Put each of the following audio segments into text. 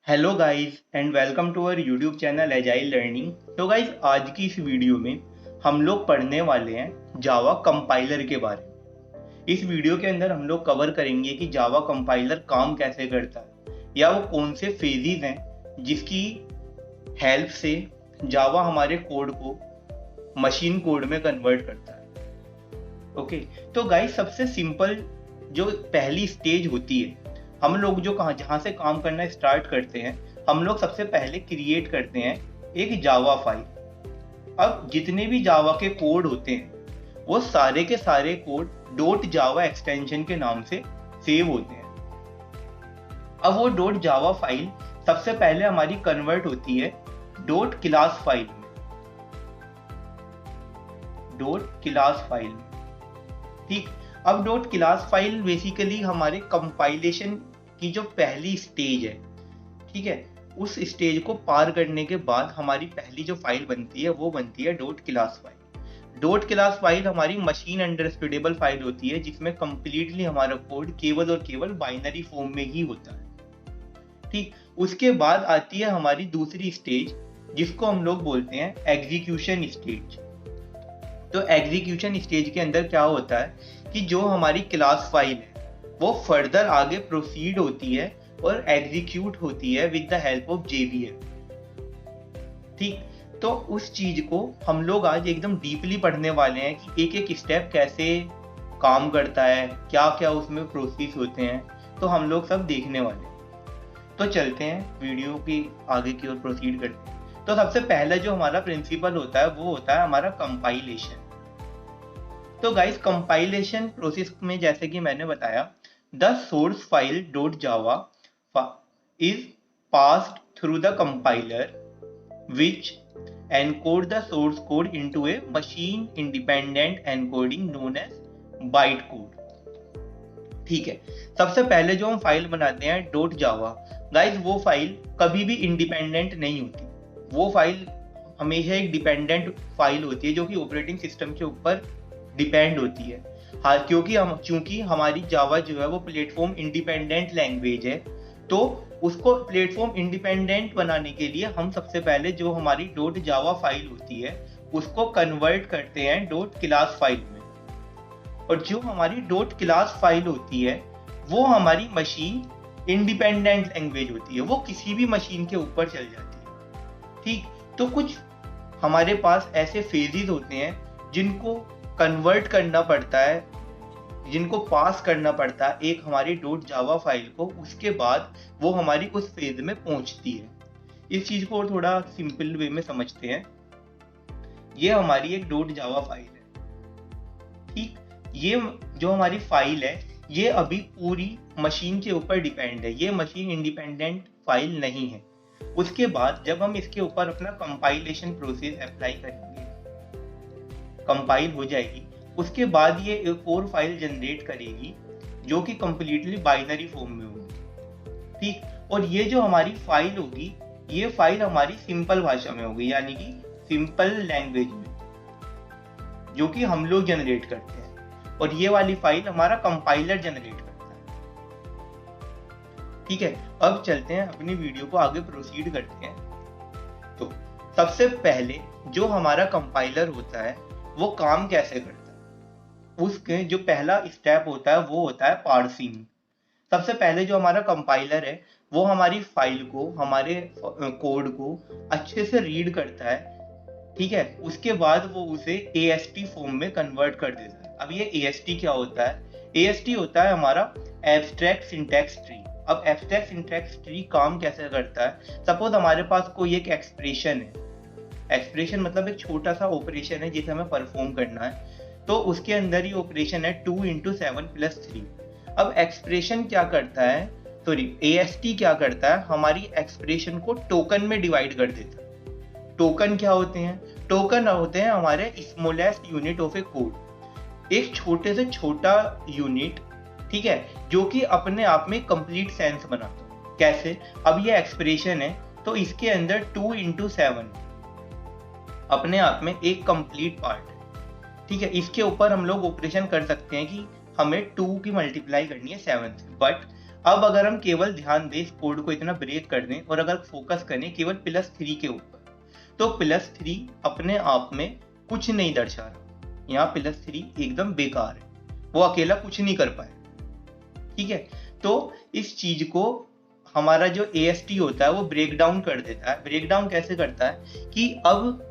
Hello guys and welcome to our YouTube channel Agile Learning. तो guys आज की इस वीडियो में हम लोग पढ़ने वाले हैं जावा कंपाइलर के बारे में। इस वीडियो के अंदर हम लोग कवर करेंगे कि जावा कंपाइलर काम कैसे करता है या वो कौन से फेजेस हैं जिसकी हेल्प से जावा हमारे कोड को मशीन कोड में कन्वर्ट करता है। ओके, तो गाइस सबसे सिंपल जो पहली स्टेज होती है, हम लोग जो जहाँ से काम करना स्टार्ट करते हैं, हम लोग सबसे पहले क्रिएट करते हैं एक जावा फाइल। अब जितने भी जावा के कोड होते हैं वो सारे के सारे कोड डॉट जावा एक्सटेंशन के नाम से सेव होते हैं। अब वो डॉट जावा फाइल सबसे पहले हमारी कन्वर्ट होती है डॉट क्लास फाइल में। डॉट क्लास फाइल में, ठीक। अब डॉट क्लास फाइल बेसिकली हमारे कंपाइलेशन की जो पहली स्टेज है, ठीक है, उस स्टेज को पार करने के बाद हमारी पहली जो फाइल बनती है वो बनती है dot class file. Dot class file हमारी मशीन अंडरस्टैंडेबल फाइल होती है जिसमें कंप्लीटली हमारा कोड केवल और केवल बाइनरी फॉर्म में ही होता है, ठीक। उसके बाद आती है हमारी दूसरी स्टेज जिसको हम लोग बोलते हैं एग्जीक्यूशन स्टेज। तो एग्जीक्यूशन स्टेज के अंदर क्या होता है कि जो हमारी क्लास फाइल है वो फर्दर आगे प्रोसीड होती है और एग्जीक्यूट होती है with the help of JVM, ठीक। तो उस चीज को हम लोग आज एकदम डीपली पढ़ने वाले हैं कि एक एक स्टेप कैसे काम करता है, क्या क्या उसमें प्रोसेस होते हैं, तो हम लोग सब देखने वाले हैं। तो चलते हैं वीडियो की आगे की ओर प्रोसीड करते हैं। तो सबसे पहला जो हमारा प्रिंसिपल होता है वो होता है हमारा कंपाइलेशन। तो गाइस कंपाइलेशन प्रोसेस में जैसे कि मैंने बताया, the source file dot Java is passed through the compiler which encode the source code into a machine independent encoding known as bytecode, ठीक है। सबसे पहले जो हम फाइल बनाते हैं डॉट जावा, गाइस वो फाइल कभी भी इंडिपेंडेंट नहीं होती। वो फाइल हमेशा एक डिपेंडेंट फाइल होती है जो कि ऑपरेटिंग सिस्टम के ऊपर डिपेंड होती है। हाँ, क्योंकि हमारी जावा जो है वो प्लेटफॉर्म इंडिपेंडेंट लैंग्वेज है, तो उसको प्लेटफॉर्म इंडिपेंडेंट बनाने के लिए हम सबसे पहले जो हमारी डॉट जावा फाइल होती है उसको कन्वर्ट करते हैं डॉट क्लास फाइल में। और जो हमारी डॉट क्लास फाइल होती है वो हमारी मशीन इंडिपेंडेंट लैंग्वेज होती है, वो किसी भी मशीन के ऊपर चल जाती है, ठीक। तो कुछ हमारे पास ऐसे फेजेस होते हैं जिनको कन्वर्ट करना पड़ता है, जिनको पास करना पड़ता है एक हमारी डॉट जावा फाइल को, उसके बाद वो हमारी उस फेज में पहुंचती है। इस चीज को और थोड़ा सिंपल वे में समझते हैं। ये हमारी एक डॉट जावा फाइल है, ठीक। ये जो हमारी फाइल है ये अभी पूरी मशीन के ऊपर डिपेंड है, ये मशीन इंडिपेंडेंट फाइल नहीं है। उसके बाद जब हम इसके ऊपर अपना कंपाइलेशन प्रोसेस अप्लाई करेंगे, कंपाइल हो जाएगी, उसके बाद ये एक और फाइल जनरेट करेगी जो कि कंप्लीटली बाइनरी फॉर्म में होगी, ठीक। और ये जो हमारी फाइल होगी ये फाइल हमारी सिंपल भाषा में होगी, यानी कि सिंपल लैंग्वेज में, जो कि हम लोग जनरेट करते हैं, और ये वाली फाइल हमारा कंपाइलर जनरेट करता है, ठीक है। अब चलते हैं अपनी वीडियो को आगे प्रोसीड करते हैं। तो सबसे पहले जो हमारा कंपाइलर होता है वो काम कैसे करता है, उसके जो पहला स्टेप होता है वो होता है पार्सिंग। सबसे पहले जो हमारा कंपाइलर है वो हमारी फाइल को, हमारे कोड को अच्छे से रीड करता है, ठीक है। उसके बाद वो उसे AST फॉर्म में कन्वर्ट कर देता है। अब ये AST क्या होता है? AST होता है हमारा एब्स्ट्रैक्ट सिंटैक्स ट्री। अब एब्स्ट्रैक्ट सिंटैक्स ट्री काम कैसे करता है? सपोज हमारे पास कोई एक एक्सप्रेशन है, एक्सप्रेशन मतलब एक छोटा सा ऑपरेशन है जिसे हमें परफॉर्म करना है, तो उसके अंदर ही ऑपरेशन है 2 × 7 + 3। अब एक्सप्रेशन क्या करता है, सॉरी AST क्या करता है, हमारी एक्सप्रेशन को टोकन में डिवाइड कर देता है। टोकन क्या होते हैं? टोकन होते हैं हमारे smallest unit of A code, एक छोटे से छोटा यूनिट, ठीक है, जो कि अपने आप में कंप्लीट सेंस बनाता है। कैसे? अब ये एक्सप्रेशन है तो इसके अंदर 2 × 7 अपने आप में एक कंप्लीट पार्ट है, ठीक है। इसके ऊपर हम लोग ऑपरेशन कर सकते हैं कि हमें 2 की मल्टीप्लाई करनी है 7 से, बट अब अगर हम केवल ध्यान दें, इस कोड को इतना ब्रेक कर दें और अगर फोकस करें केवल +3 के ऊपर, तो +3 अपने आप में कुछ नहीं दर्शा रहा। यहाँ +3 एकदम बेकार है, वो अकेला कुछ नहीं कर पाए। ठीक है, तो इस चीज को हमारा जो AST होता है वो ब्रेक डाउन कर देता है। ब्रेक डाउन कैसे करता है कि अब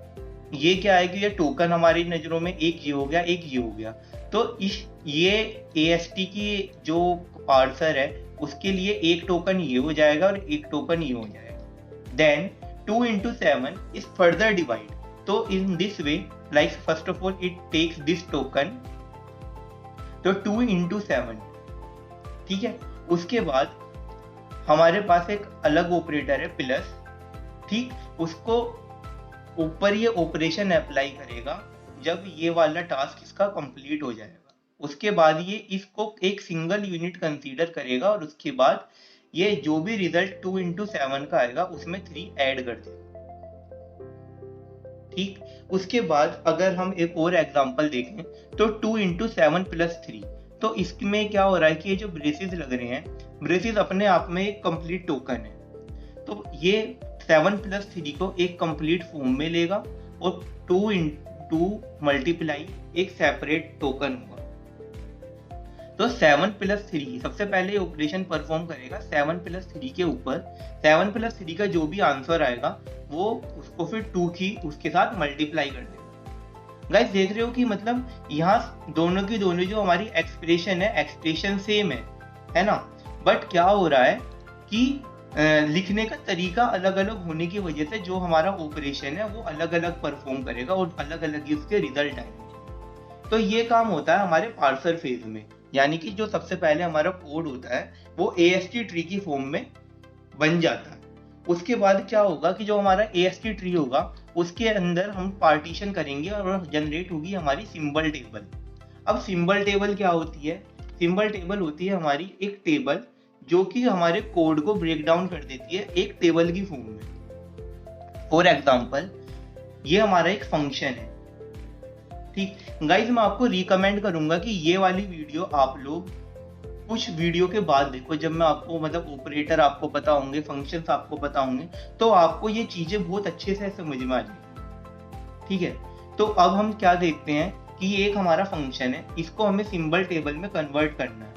ये क्या है कि ये टोकन हमारी नजरों में एक ये हो गया, एक ये हो गया, तो ये AST की जो पार्सर है उसके लिए एक टोकन ये हो जाएगा और एक टोकन ये हो जाएगा। Then 2 into 7 is further divide. तो in this way, like first of all it takes this token, तो 2 into 7, ठीक है। उसके बाद हमारे पास एक अलग ऑपरेटर है प्लस, ठीक, उसको ऊपर ये ऑपरेशन अप्लाई करेगा जब ये वाला टास्क इसका कंप्लीट हो जाएगा। उसके बाद ये इसको एक सिंगल यूनिट कंसीडर करेगा और उसके बाद ये जो भी रिजल्ट 2 into 7 का आएगा उसमें 3 ऐड कर देगा। ठीक, उसके बाद अगर हम एक और एग्जांपल देखें तो 2 into 7 + 3, तो इसमें क्या हो रहा है कि ये जो ब्रेसेस लग रहे हैं, ब्रेसेस अपने आप में एक कंप्लीट टोकन है, तो ये 7 + 3 को एक कंप्लीट फॉर्म में लेगा और 2 into मल्टीप्लाई एक सेपरेट टोकन होगा। तो 7 + 3 सबसे पहले ऑपरेशन परफॉर्म करेगा 7 + 3 के ऊपर। 7 + 3 का जो भी आंसर आएगा वो उसको फिर 2 की उसके साथ मल्टीप्लाई कर देगा। गाइस देख रहे हो कि मतलब यहाँ दोनों की दोनों जो हमारी एक्सप्रेशन है, एक्सप्रेशन सेम है ना, बट क्या हो रहा है कि लिखने का तरीका अलग अलग होने की वजह से जो हमारा ऑपरेशन है वो अलग अलग परफॉर्म करेगा और अलग अलग ही उसके रिजल्ट आएंगे। तो ये काम होता है हमारे पार्सर फेज में, यानी कि जो सबसे पहले हमारा कोड होता है वो AST ट्री की फॉर्म में बन जाता है। उसके बाद क्या होगा कि जो हमारा AST ट्री होगा उसके अंदर हम पार्टीशन करेंगे और जनरेट होगी हमारी सिंबल टेबल। अब सिंबल टेबल क्या होती है? सिंबल टेबल होती है हमारी एक टेबल जो कि हमारे कोड को ब्रेक डाउन कर देती है एक टेबल की फॉर्म में। फॉर एग्जाम्पल ये हमारा एक फंक्शन है, ठीक। गाइज मैं आपको रिकमेंड करूंगा कि ये वाली वीडियो आप लोग कुछ वीडियो के बाद देखो, जब मैं आपको मतलब ऑपरेटर आपको पता होंगे, फंक्शंस आपको पता होंगे, तो आपको ये चीजें बहुत अच्छे से समझ में आ जाएगी। ठीक है, तो अब हम क्या देखते हैं कि ये एक हमारा फंक्शन है, इसको हमें सिंबल टेबल में कन्वर्ट करना है।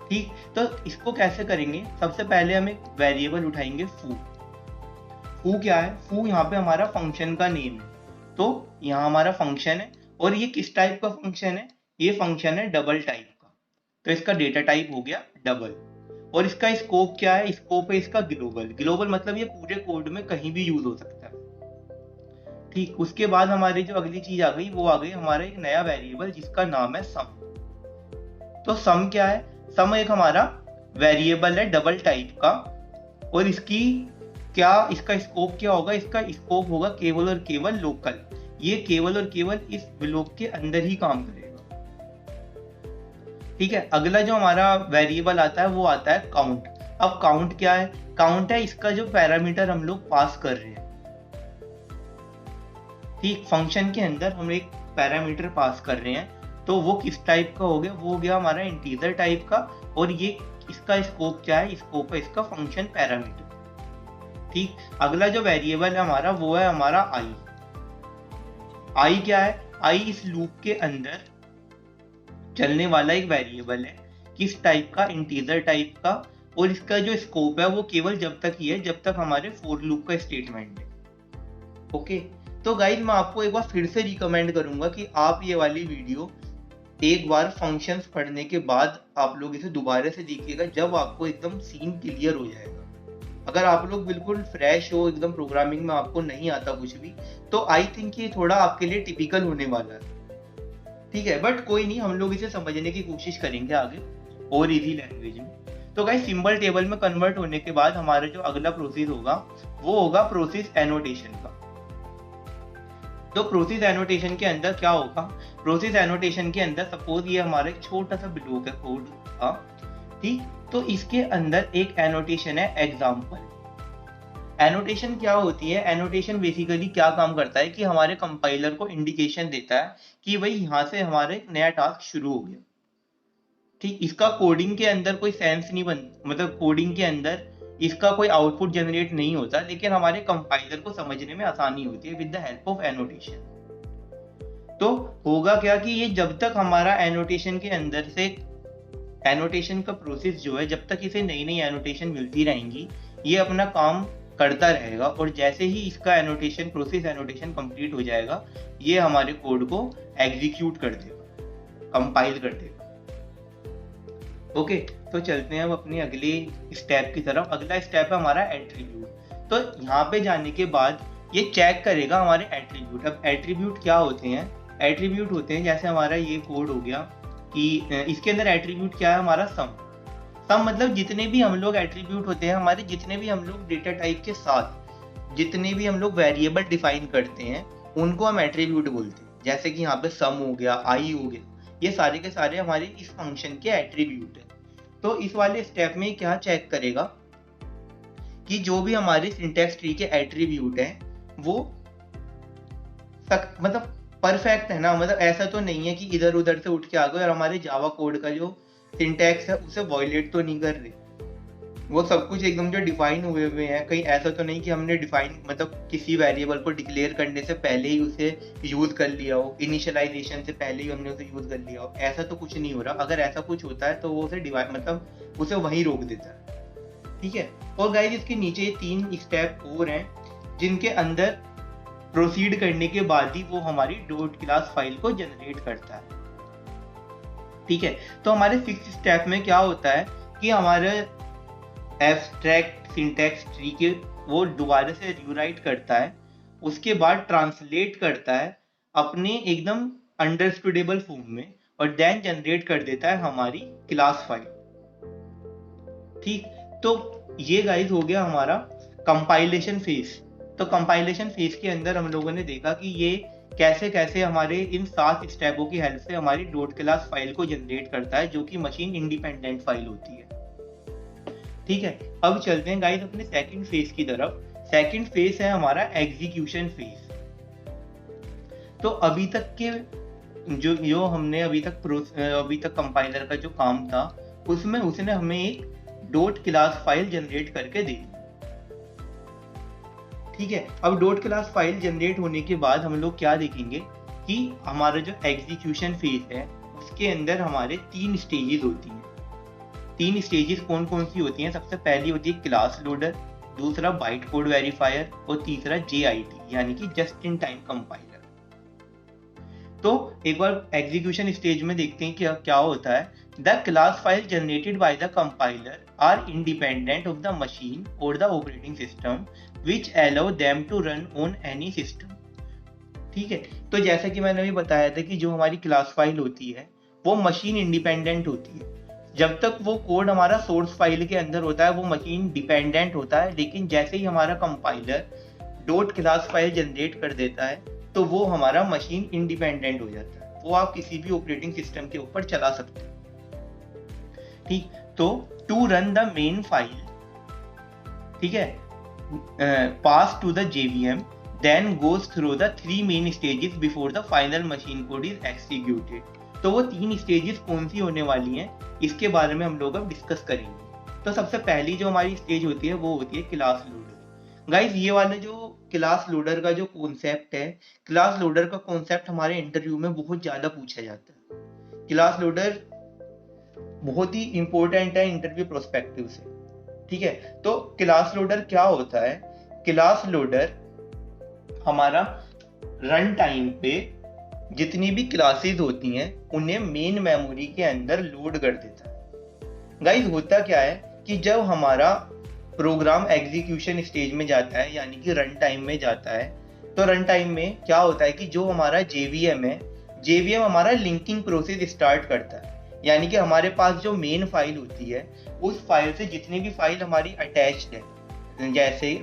ठीक, तो इसको कैसे करेंगे? सबसे पहले हम एक वेरिएबल उठाएंगे फू। फू क्या है? फू यहाँ पे हमारा फंक्शन का नेम है। तो यहाँ हमारा फंक्शन है और ये किस टाइप का फंक्शन है? ये फंक्शन है डबल टाइप का, तो इसका डेटा टाइप हो गया डबल। और इसका स्कोप क्या है? स्कोप है इसका ग्लोबल। ग्लोबल मतलब ये पूरे कोड में कहीं भी यूज हो सकता है। ठीक, उसके बाद हमारी जो अगली चीज आ गई वो आ गई हमारा एक नया वेरिएबल जिसका नाम है सम। तो सम क्या है? सम एक हमारा वेरिएबल है डबल टाइप का और इसका स्कोप क्या होगा? इसका स्कोप होगा केवल और केवल लोकल। ये केवल और केवल इस ब्लॉक के अंदर ही काम करेगा। ठीक है, अगला जो हमारा वेरिएबल आता है वो आता है काउंट। अब काउंट क्या है? काउंट है इसका जो पैरामीटर हम लोग पास कर रहे हैं। ठीक, फंक्शन के अंदर हम एक पैरामीटर पास कर रहे हैं, तो वो किस टाइप का हो गया? वो हो गया हमारा इंटीजर टाइप का। और ये इसका स्कोप क्या है? स्कोप है इसका फंक्शन पैरामीटर। ठीक, अगला जो वेरिएबल है हमारा वो है हमारा आई। आई क्या है? आई इस लूप के अंदर चलने वाला एक वेरिएबल है। किस टाइप का? इंटीजर टाइप का। और इसका जो स्कोप है वो केवल जब तक ही है जब तक हमारे फॉर लूप का स्टेटमेंट है। ओके, तो गाइस मैं आपको एक बार फिर से रिकमेंड करूंगा कि आप ये वाली वीडियो एक बार फंक्शंस पढ़ने के बाद आप लोग इसे दोबारा से देखिएगा, जब आपको एकदम सीन क्लियर हो जाएगा। अगर आप लोग बिल्कुल फ्रेश हो, एकदम प्रोग्रामिंग में आपको नहीं आता कुछ भी, तो आई थिंक ये थोड़ा आपके लिए टिपिकल होने वाला है। ठीक है, बट कोई नहीं, हम लोग इसे समझने की कोशिश करेंगे आगे और इजी लैंग्वेज में। तो गाइस सिंबल टेबल में कन्वर्ट होने के बाद हमारा जो अगला प्रोसेस होगा वो होगा प्रोसेस एनोटेशन का। तो प्रोसेस एनोटेशन के अंदर क्या होगा? प्रोसेस एनोटेशन के अंदर सपोज ये हमारा एक छोटा सा ब्लॉक है कोड का, ठीक, तो इसके अंदर एक एनोटेशन है एग्जाम्पल। एनोटेशन क्या होती है? एनोटेशन बेसिकली क्या काम करता है कि हमारे कंपाइलर को इंडिकेशन देता है कि भाई यहाँ से हमारा एक नया टास्क शुरू हो गया। ठीक, इसका कोडिंग के अंदर कोई सेंस नहीं बन, मतलब कोडिंग के अंदर इसका कोई आउटपुट जनरेट नहीं होता, लेकिन हमारे कंपाइलर को समझने में आसानी होती है with the help of annotation. तो होगा क्या कि ये जब तक हमारा एनोटेशन के अंदर से एनोटेशन का प्रोसेस जो है, जब तक इसे नई नई एनोटेशन मिलती रहेंगी, ये अपना काम करता रहेगा, और जैसे ही इसका एनोटेशन प्रोसेस एनोटेशन कंप्लीट हो जाएगा, ये हमारे कोड को एग्जीक्यूट कर देगा, कंपाइल कर देगा। ओके, तो चलते हैं अब अपनी अगली स्टेप की तरफ। अगला स्टेप है हमारा एट्रीब्यूट। तो यहाँ पे जाने के बाद ये चेक करेगा हमारे एट्रीब्यूट। अब एट्रीब्यूट क्या होते हैं? एट्रीब्यूट होते हैं, जैसे हमारा ये कोड हो गया कि इसके अंदर एट्रीब्यूट क्या है हमारा, सम। सम मतलब जितने भी हम लोग एट्रीब्यूट होते हैं हमारे, जितने भी हम लोग डेटा टाइप के साथ जितने भी हम लोग वेरिएबल डिफाइन करते हैं, उनको हम एट्रीब्यूट बोलते हैं। जैसे कि यहाँ पे सम हो गया, आई हो गया, ये सारे के सारे हमारे इस फंक्शन के एट्रीब्यूट है। तो इस वाले स्टेप में क्या चेक करेगा कि जो भी हमारे सिंटैक्स ट्री के एट्रीब्यूट हैं वो मतलब परफेक्ट है ना, मतलब ऐसा तो नहीं है कि इधर उधर से उठ के आ गए और हमारे जावा कोड का जो सिंटैक्स है उसे वॉयलेट तो नहीं कर रहे, वो सब कुछ एकदम जो डिफाइन हुए हुए हैं। कहीं ऐसा तो नहीं कि हमने डिफाइन मतलब किसी वेरिएबल को डिक्लेयर करने से पहले ही उसे यूज कर लिया हो, इनिशियलाइजेशन से पहले ही हमने उसे यूज कर लिया हो, ऐसा तो कुछ नहीं हो रहा। अगर ऐसा कुछ होता है तो वो उसे डिवाइड मतलब उसे वहीं रोक देता है, ठीक है। और गाइस इसके नीचे 3 स्टेप और हैं जिनके अंदर प्रोसीड करने के बाद ही वो हमारी डॉट क्लास फाइल को जनरेट करता है, ठीक है। तो हमारे 6th स्टेप में क्या होता है कि हमारे एब्स्ट्रैक्ट सिंटैक्स ट्री के वो दोबारा से रीराइट करता है, उसके बाद ट्रांसलेट करता है अपने एकदम अंडरस्टूडेबल फॉर्म में, और देन जनरेट कर देता है हमारी क्लास फाइल, ठीक। तो ये गाइस हो गया हमारा कंपाइलेशन फेज। तो कंपाइलेशन फेज के अंदर हम लोगों ने देखा कि ये कैसे कैसे हमारे इन 7 स्टेपों की हेल्प से हमारी डॉट क्लास फाइल को जनरेट करता है, जो कि मशीन इंडिपेंडेंट फाइल होती है, ठीक है। अब चलते हैं गाइस अपने सेकंड फेज की तरफ। सेकंड फेज है हमारा एग्जीक्यूशन फेज। तो अभी तक के जो हमने अभी तक कंपाइलर का जो काम था, उसमें उसने हमें एक डॉट क्लास फाइल जनरेट करके दी, ठीक है। अब डॉट क्लास फाइल जनरेट होने के बाद हम लोग क्या देखेंगे कि हमारा जो एग्जीक्यूशन फेज है उसके अंदर हमारे 3 स्टेजेस होती हैं। 3 स्टेजेस कौन कौन सी होती हैं? सबसे पहली होती है क्लास लोडर, दूसरा बाइट कोड वेरीफायर, और तीसरा JIT यानी कि जस्ट इन टाइम कंपाइलर। तो एक बार एग्जीक्यूशन स्टेज में देखते हैं कि क्या होता है। The class file generated by the compiler are independent of the machine और the operating system which allow them to run on any system, ठीक है। तो जैसा कि मैंने अभी बताया था कि जो हमारी क्लास फाइल होती है वो मशीन इंडिपेंडेंट होती है। जब तक वो कोड हमारा सोर्स फाइल के अंदर होता है वो मशीन डिपेंडेंट होता है, लेकिन जैसे ही हमारा compiler dot class file generate कर देता है तो वो हमारा मशीन इंडिपेंडेंट हो जाता है, वो आप किसी भी ऑपरेटिंग सिस्टम के ऊपर चला सकते हैं, ठीक। तो to run the main file, ठीक है, pass to the JVM, then goes through the 3 main stages before the final machine code is executed। तो वो 3 स्टेजेस कौन सी होने वाली हैं इसके बारे में हम लोग अब डिस्कस करेंगे। तो सबसे पहली जो हमारी स्टेज होती है वो होती है क्लास लोडर। गाइस ये वाला जो क्लास लोडर का जो कॉन्सेप्ट है, क्लास लोडर का कॉन्सेप्ट हमारे इंटरव्यू में बहुत ज्यादा पूछा जाता है। क्लास लोडर बहुत ही इंपॉर्टेंट है इंटरव्यू प्रोस्पेक्टिव से, ठीक है। तो क्लास लोडर क्या होता है? क्लास लोडर हमारा रन टाइम पे जितनी भी क्लासेस होती हैं उन्हें मेन मेमोरी के अंदर लोड कर देता है। गाइस होता क्या है कि जब हमारा प्रोग्राम एग्जीक्यूशन स्टेज में जाता है यानी कि रन टाइम में जाता है, तो रन टाइम में क्या होता है कि जो हमारा JVM है, JVM हमारा लिंकिंग प्रोसेस स्टार्ट करता है। यानी कि हमारे पास जो मेन फाइल होती है उस फाइल से जितनी भी फाइल हमारी अटैच्ड है, जैसे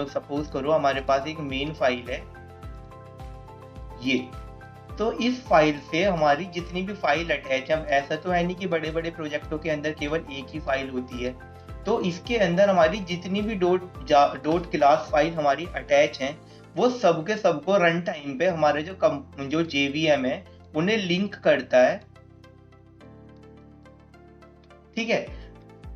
सपोज करो हमारे पास एक मेन फाइल है ये, तो इस फाइल से हमारी जितनी भी फाइल अटैच है, अब ऐसा तो है नहीं कि बड़े बड़े प्रोजेक्टों के अंदर केवल एक ही फाइल होती है, तो इसके अंदर हमारी जितनी भी डॉट क्लास फाइल हमारी अटैच हैं वो सबके सबको रन टाइम पे हमारे जो JVM है उन्हें लिंक करता है ठीक है,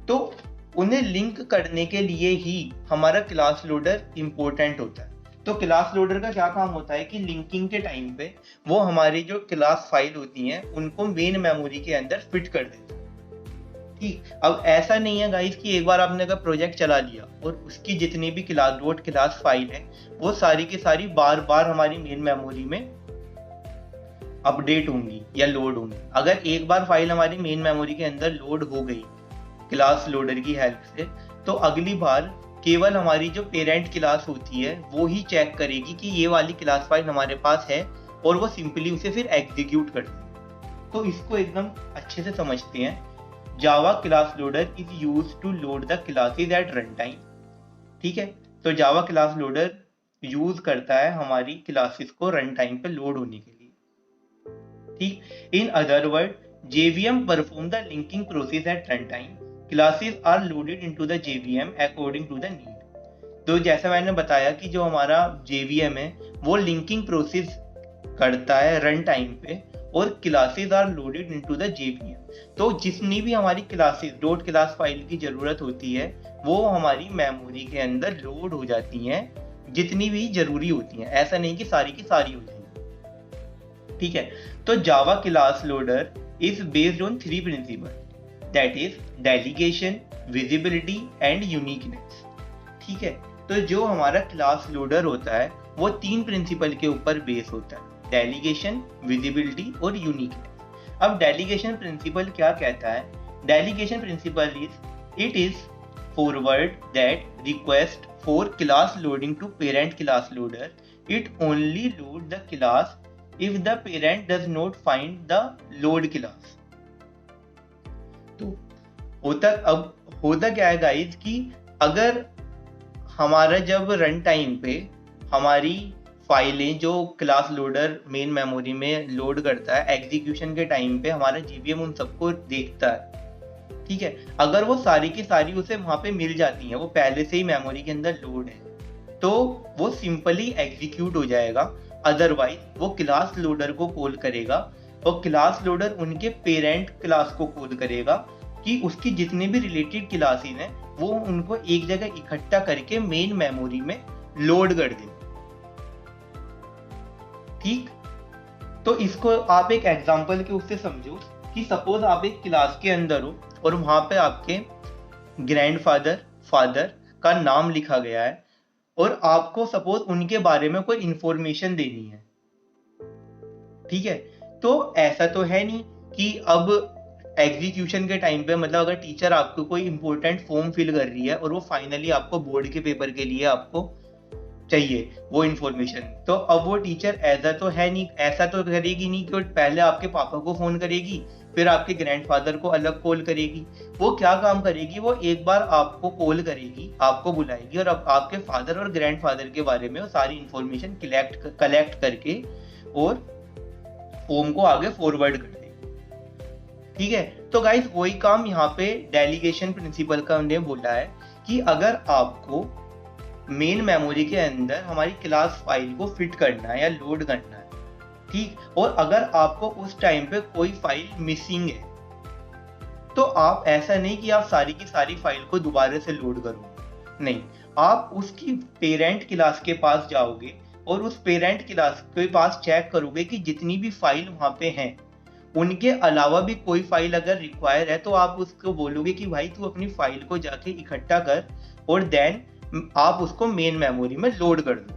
तो उन्हें लिंक करने के लिए ही हमारा क्लास लोडर इंपॉर्टेंट होता है। तो क्लास लोडर का क्या काम होता है कि लिंकिंग के टाइम पे वो हमारी जो क्लास फाइल होती हैं उनको मेन मेमोरी के अंदर फिट कर देता है। ठीक, अब ऐसा नहीं है गाइस कि एक बार आपने अगर प्रोजेक्ट चला लिया और उसकी जितनी भी क्लास डॉट क्लास फाइल है वो सारी की सारी बार बार हमारी मेन मेमोरी में अपडेट होंगी या लोड होंगी। अगर एक बार फाइल हमारी मेन मेमोरी के अंदर लोड हो गई क्लास लोडर की हेल्प से, तो अगली बार केवल हमारी जो पेरेंट क्लास होती है वो ही चेक करेगी कि ये वाली क्लास फाइल हमारे पास है और वो सिंपली उसे फिर एग्जीक्यूट कर देगी। तो इसको एकदम अच्छे से समझते हैं। Java class loader is used to load the classes at run time. ठीक है, तो जावा क्लास लोडर यूज करता है हमारी क्लासेस को रन टाइम पे लोड होने के लिए। ठीक, in other word JVM perform the linking process at runtime. Classes are loaded into the JVM according to the need. तो जैसा मैंने बताया कि जो हमारा JVM है वो लिंकिंग प्रोसेस करता है रन टाइम पे और classes are loaded into the JVM। तो जितनी भी हमारी क्लासेस डॉट क्लास फाइल की जरूरत होती है वो हमारी मेमोरी के अंदर लोड हो जाती हैं, जितनी भी जरूरी होती हैं। ऐसा नहीं कि सारी की सारी हो जाएंगी। ठीक है, तो जावा class loader is based on three principles, that is delegation, visibility and uniqueness। ठीक है, तो जो हमारा क्लास लोडर होता है वो तीन प्रिंसिपल के ऊपर बेस होता है, डेलीगेशन, विजिबिलिटी और यूनिकनेस। अब डेलीगेशन प्रिंसिपल क्या कहता है? Delegation principle it is forward that request for class loading to parent class loader, it only load the class if the parent does not find the load class। तो होता क्या है guys कि अगर हमारा जब रन टाइम पे हमारी फाइलें जो क्लास लोडर मेन मेमोरी में लोड करता है, एग्जीक्यूशन के टाइम पे हमारा जीवीएम उन सबको देखता है। ठीक है, अगर वो सारी की सारी उसे वहां पे मिल जाती हैं, वो पहले से ही मेमोरी के अंदर लोड है, तो वो सिंपली एग्जीक्यूट हो जाएगा। अदरवाइज वो क्लास लोडर को कॉल करेगा और क्लास लोडर उनके पेरेंट क्लास को कॉल करेगा कि उसकी जितने भी रिलेटेड क्लासेस हैं वो उनको एक जगह इकट्ठा करके मेन मेमोरी में लोड कर दे। ठीक, तो इसको आप एक एग्जांपल के उससे समझो कि सपोज आप एक क्लास के अंदर हो और वहां पे आपके ग्रैंडफादर फादर का नाम लिखा गया है और आपको सपोज उनके बारे में कोई इंफॉर्मेशन देनी है। ठीक है, तो ऐसा तो है नहीं कि अब एग्जीक्यूशन के टाइम पे मतलब अगर टीचर आपको कोई इंपॉर्टेंट फॉर्म फिल कर रही है और वो फाइनली आपको बोर्ड के पेपर के लिए आपको चाहिए वो इंफॉर्मेशन, तो अब वो टीचर ऐसा तो है नहीं, ऐसा तो करेगी नहीं कि पहले आपके पापा को फोन करेगी फिर आपके ग्रैंडफादर को अलग कॉल करेगी। वो क्या काम करेगी, वो एक बार आपको कॉल करेगी, आपको बुलाएगी और अब आपके फादर और ग्रैंडफादर के बारे में वो सारी इंफॉर्मेशन कलेक्ट करके और फॉर्म को आगे फॉरवर्ड कर देगी। ठीक है, तो गाइस वही काम यहाँ पे डेलीगेशन प्रिंसिपल का उन्होंने बोला है कि अगर आपको मेन मेमोरी के अंदर हमारी क्लास फाइल को फिट करना है या लोड करना है, ठीक, और अगर आपको उस टाइम पे कोई फाइल मिसिंग है तो आप ऐसा नहीं कि आप सारी की सारी फाइल को दोबारा से लोड करोगे, नहीं, आप उसकी पेरेंट क्लास के पास जाओगे और उस पेरेंट क्लास के पास चेक करोगे कि जितनी भी फाइल वहां पे हैं उनके अलावा भी कोई फाइल अगर रिक्वायर है तो आप उसको बोलोगे कि भाई तू अपनी फाइल को जाके इकट्ठा कर और देन आप उसको मेन मेमोरी में लोड कर दो।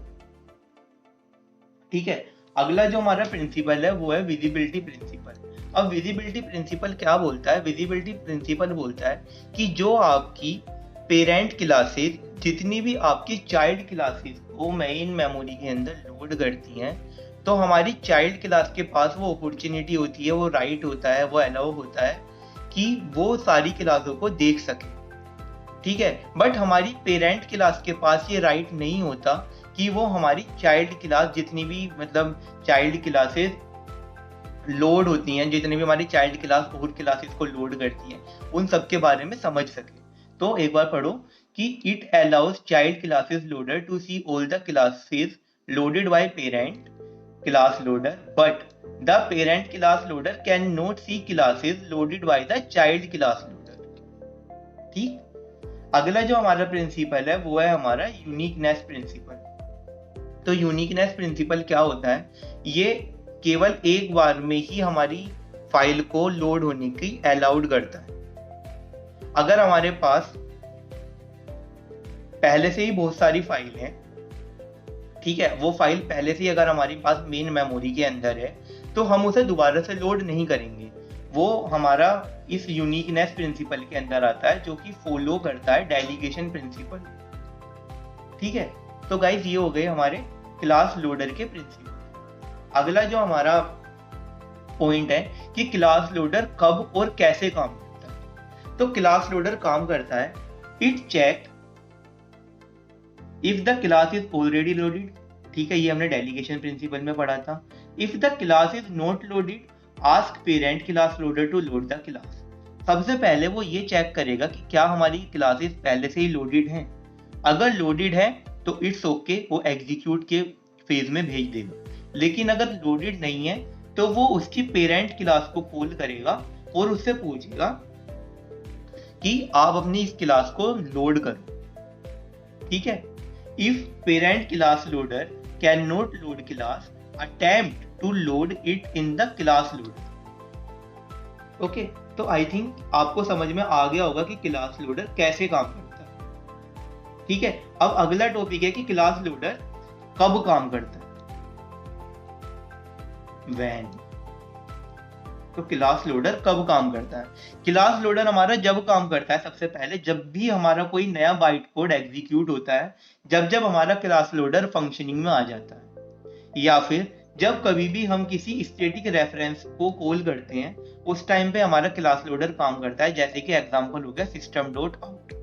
ठीक है, अगला जो हमारा प्रिंसिपल है वो है विजिबिलिटी प्रिंसिपल। अब विजिबिलिटी प्रिंसिपल क्या बोलता है? विजिबिलिटी प्रिंसिपल बोलता है कि जो आपकी पेरेंट क्लासेस जितनी भी आपकी चाइल्ड क्लासेस को मेन मेमोरी के अंदर लोड करती हैं, तो हमारी चाइल्ड क्लास के पास वो अपॉर्चुनिटी होती है, वो राइट होता है, वो अलाउ होता है कि वो सारी क्लासों को देख सके। ठीक है, बट हमारी पेरेंट क्लास के पास ये राइट नहीं होता कि वो हमारी चाइल्ड क्लास जितनी भी मतलब चाइल्ड क्लासेस लोड होती हैं, जितनी भी हमारी चाइल्ड क्लास और क्लासेस को लोड करती हैं उन सब के बारे में समझ सके। तो एक बार पढ़ो कि it allows child classes loader to see all the classes loaded by parent class loader, but the parent class loader can not see classes loaded by the child class loader. ठीक। अगला जो हमारा प्रिंसिपल है वो है हमारा uniqueness principle. तो uniqueness principle क्या होता है, ये केवल एक बार में ही हमारी फाइल को लोड होने की अलाउड करता है। अगर हमारे पास पहले से ही बहुत सारी फाइल हैं, ठीक है, वो फाइल पहले से ही अगर हमारे पास मेन मेमोरी के अंदर है तो हम उसे दोबारा से लोड नहीं करेंगे। वो हमारा इस यूनिकनेस प्रिंसिपल के अंदर आता है जो कि फॉलो करता है डेलीगेशन प्रिंसिपल, ठीक है। तो गाइस ये हो गए हमारे क्लास लोडर के प्रिंसिपल। अगला जो हमारा पॉइंट है कि क्लास लोडर कब और कैसे काम करता है। तो क्लास लोडर काम करता है, it check if the class is already loaded, ठीक है, ये हमने डेलीगेशन प्रिंसिपल में पढ़ा था। If the class is not loaded ask parent class loader to load the class. सबसे पहले वो ये चेक करेगा कि क्या हमारी क्लासेस पहले से ही लोडेड हैं। अगर लोडेड है तो इट्स ओके, वो एग्जीक्यूट के फेज में भेज देगा। लेकिन अगर लोडेड नहीं है तो वो उसकी पेरेंट क्लास को कॉल करेगा और उससे पूछेगा कि आप अपनी इस क्लास को लोड करो, ठीक है। If parent class loader cannot load class, attempt to load it in the class loader. Okay, तो आई थिंक आपको समझ में आ गया होगा कि क्लास लोडर कैसे काम करता है, ठीक है। अब अगला टॉपिक है कि क्लास लोडर कब काम करता है, व्हेन। तो क्लास लोडर कब काम करता है? क्लास लोडर हमारा जब काम करता है, सबसे पहले जब भी हमारा कोई नया बाइट कोड एग्जीक्यूट होता है, जब हमारा क्लास लोडर फंक्शनिंग में आ जाता है, या फिर जब कभी भी हम किसी स्टैटिक रेफरेंस को कॉल करते हैं उस टाइम पे हमारा क्लास लोडर काम करता है। जैसे कि एग्जांपल हो गया सिस्टम डॉट आउट।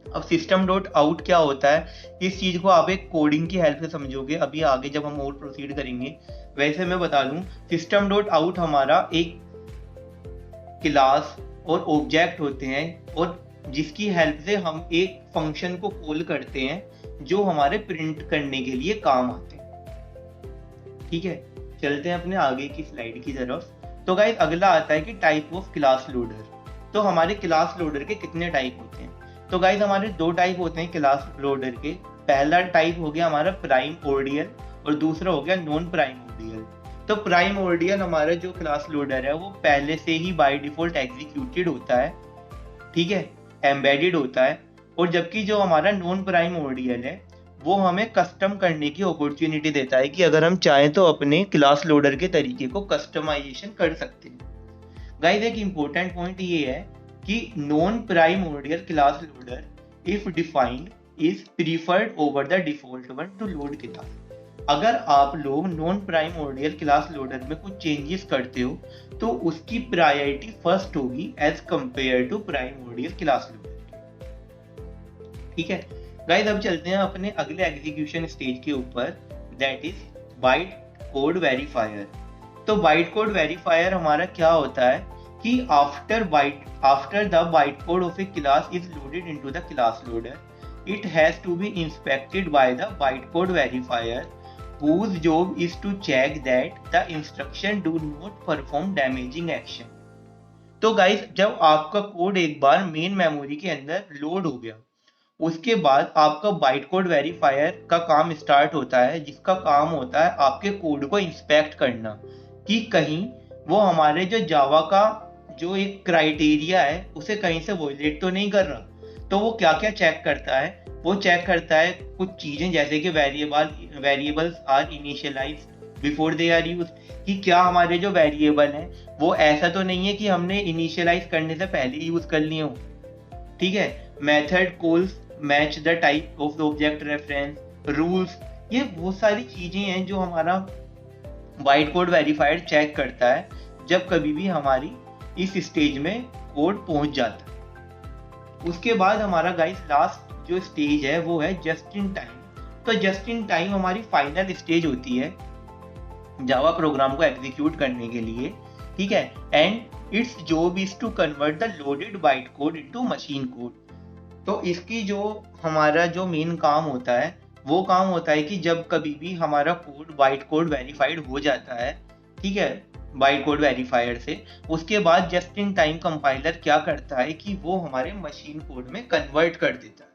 अब सिस्टम डॉट आउट क्या होता है, इस चीज को आप एक कोडिंग की हेल्प से समझोगे अभी आगे जब हम और प्रोसीड करेंगे। वैसे मैं बता दूं, सिस्टम डॉट आउट हमारा एक क्लास और ऑब्जेक्ट होते हैं और जिसकी हेल्प से हम एक फंक्शन को कॉल करते हैं जो हमारे प्रिंट करने के लिए काम आते हैं, ठीक है। चलते हैं अपने आगे की स्लाइड की तरफ। तो गाइस अगला आता है कि टाइप ऑफ क्लास लोडर। तो हमारे क्लास लोडर के कितने टाइप होते हैं? तो गाइस हमारे दो टाइप होते हैं क्लास लोडर के। पहला टाइप हो गया हमारा प्राइम ऑर्डियल और दूसरा हो गया नॉन प्राइम ऑर्डियल। तो प्राइम ऑर्डियल हमारा जो क्लास लोडर है वो पहले से ही बाय डिफॉल्ट एग्जीक्यूटेड होता है, ठीक है, एम्बेडेड होता है। और जबकि जो हमारा नॉन प्राइम ऑर्डियल है वो हमें कस्टम करने की अपॉर्चुनिटी देता है कि अगर हम चाहें तो अपने क्लास लोडर के तरीके को कस्टमाइजेशन कर सकते हैं। गाइस एक इंपॉर्टेंट पॉइंट ये है कि non primordial class loader if defined is preferred over the default one to load class. अगर आप लोग non primordial class loader में कुछ चेंजेस करते हो तो उसकी प्रायोरिटी फर्स्ट होगी as compare to primordial class loader, ठीक है। गाइस अब चलते हैं अपने अगले एग्जीक्यूशन स्टेज के ऊपर, that is byte code verifier. तो बाइट कोड वेरीफायर हमारा क्या होता है कि after the byte code of A class is loaded into the class loader, it has to be inspected by the bytecode verifier whose job is to check that the instruction do not perform damaging action। तो guys जब आपका code एक बार main memory के अंदर load हो गया उसके बाद आपका बाइटकोड वेरीफायर का काम स्टार्ट होता है, जिसका काम होता है आपके कोड को इंस्पेक्ट करना कि कहीं वो हमारे जो जावा का जो एक क्राइटेरिया है उसे कहीं से वॉयलेट तो नहीं कर रहा। तो वो क्या क्या चेक करता है, वो चेक करता है कुछ चीजें जैसे कि variables are initialized before they are used, कि क्या हमारे जो वेरिएबल हैं वो ऐसा तो नहीं है कि हमने इनिशियलाइज करने से पहले यूज कर लिए हो, ठीक है। Method calls match the type of the object reference, rules, ये बहुत सारी चीजें हैं जो हमारा बाइट कोड वेरीफायर चेक करता है जब कभी भी हमारी इस स्टेज में कोड पहुंच जाता है। उसके बाद हमारा गाइस लास्ट जो स्टेज है वो है जस्ट इन टाइम। तो जस्ट इन टाइम हमारी फाइनल स्टेज होती है जावा प्रोग्राम को एग्जीक्यूट करने के लिए, ठीक है। And its job is to convert the loaded byte code into machine code. तो इसकी जो हमारा जो मेन काम होता है वो काम होता है कि जब कभी भी हमारा कोड बाइट कोड वेरीफाइड हो जाता है, ठीक है, बाइट कोड वेरीफायर से। उसके बाद जस्ट इन टाइम कंपाइलर क्या करता है कि वो हमारे मशीन कोड में कन्वर्ट कर देता है,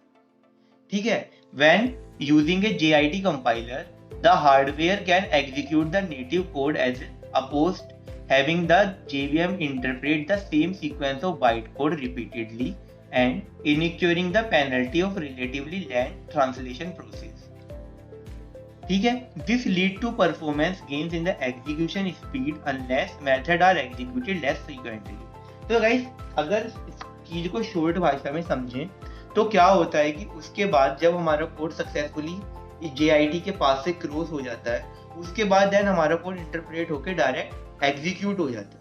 ठीक है। When using a JIT compiler the hardware can execute the native code as opposed having the JVM interpret the same sequence of bytecode repeatedly and incurring the penalty of relatively length translation process, ठीक है। This lead to performance gains in the execution speed unless method are executed less frequently। तो guys अगर इस चीज को short भाषा में समझें तो क्या होता है कि उसके बाद जब हमारा कोड सक्सेसफुली JIT के पास से क्रॉस हो जाता है, उसके बाद देन हमारा कोड इंटरप्रेट होकर डायरेक्ट एग्जीक्यूट हो जाता है।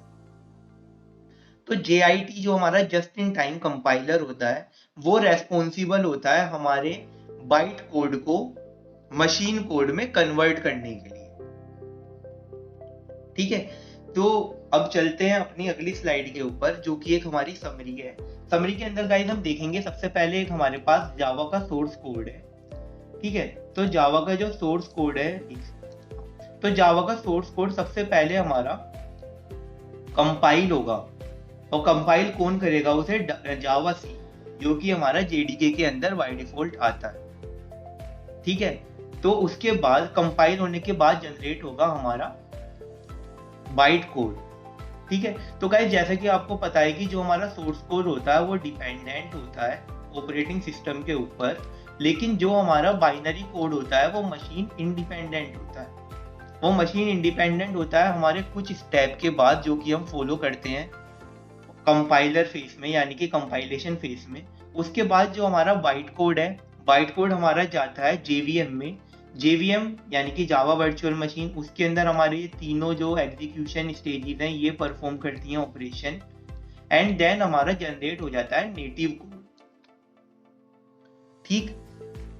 तो JIT जो हमारा जस्ट इन टाइम कंपाइलर होता है वो रेस्पॉन्सिबल होता है हमारे बाइट कोड को मशीन कोड में कन्वर्ट करने के लिए, ठीक है। तो अब चलते हैं अपनी अगली स्लाइड के ऊपर जो कि एक हमारी समरी है। समरी के अंदर गाइस हम देखेंगे सबसे पहले एक हमारे पास जावा का सोर्स कोड है, ठीक है। तो जावा का जो सोर्स कोड है, तो जावा का सोर्स कोड सबसे पहले हमारा कंपाइल होगा, और कंपाइल कौन करेगा उसे, जावा सी, जो कि हमारा JDK के अंदर बाय डिफॉल्ट आता है, ठीक है। तो उसके बाद कंपाइल होने के बाद जनरेट होगा हमारा बाइट कोड, ठीक है। तो गाइस जैसे कि आपको पता है कि जो हमारा सोर्स कोड होता है वो डिपेंडेंट होता है ऑपरेटिंग सिस्टम के ऊपर, लेकिन जो हमारा बाइनरी कोड होता है वो मशीन इंडिपेंडेंट होता है। वो मशीन इंडिपेंडेंट होता है हमारे कुछ स्टेप के बाद जो कि हम फॉलो करते हैं कंपाइलर फेज में, यानी कि कंपाइलेशन फेज में। उसके बाद जो हमारा बाइट कोड है, बाइट कोड हमारा जाता है JVM में। JVM यानी कि जावा वर्चुअल मशीन, उसके अंदर हमारे ये तीनों जो एग्जीक्यूशन स्टेजेस हैं ये परफॉर्म करती हैं ऑपरेशन, एंड देन हमारा जनरेट हो जाता है नेटिव कोड, ठीक।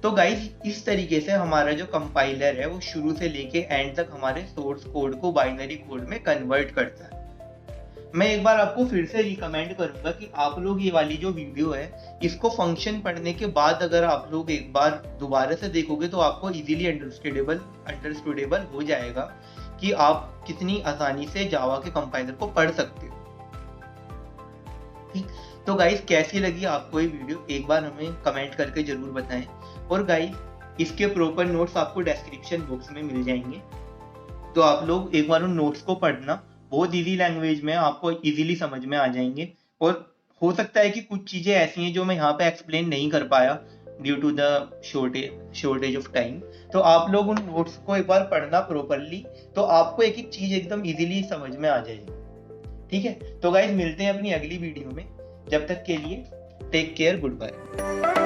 तो गाइस इस तरीके से हमारा जो कंपाइलर है वो शुरू से लेके एंड तक हमारे सोर्स कोड को बाइनरी कोड में कन्वर्ट करता है। मैं एक बार आपको फिर से रिकमेंड करूंगा कि आप लोग ये वाली जो वीडियो है इसको फंक्शन पढ़ने के बाद अगर आप लोग एक बार दोबारा से देखोगे तो आपको इजीली अंडरस्टूडेबल हो जाएगा कि आप कितनी आसानी से जावा के कंपाइलर को पढ़ सकते हो, ठीक। तो गाइस कैसी लगी आपको ये वीडियो एक बार हमें कमेंट करके जरूर बताएं, और गाइस इसके प्रॉपर नोट्स आपको डिस्क्रिप्शन बॉक्स में मिल जाएंगे, तो आप लोग एक बार उन नोट्स को पढ़ना, बहुत इजी लैंग्वेज में आपको इजीली समझ में आ जाएंगे। और हो सकता है कि कुछ चीजें ऐसी हैं जो मैं यहाँ पे एक्सप्लेन नहीं कर पाया due to the shortage of time, तो आप लोग उन नोट्स को एक बार पढ़ना प्रॉपरली, तो आपको एक एक चीज एकदम इजीली समझ में आ जाएगी, ठीक है। तो गाइस मिलते हैं अपनी अगली वीडियो में, जब तक के लिए टेक केयर, गुड बाय।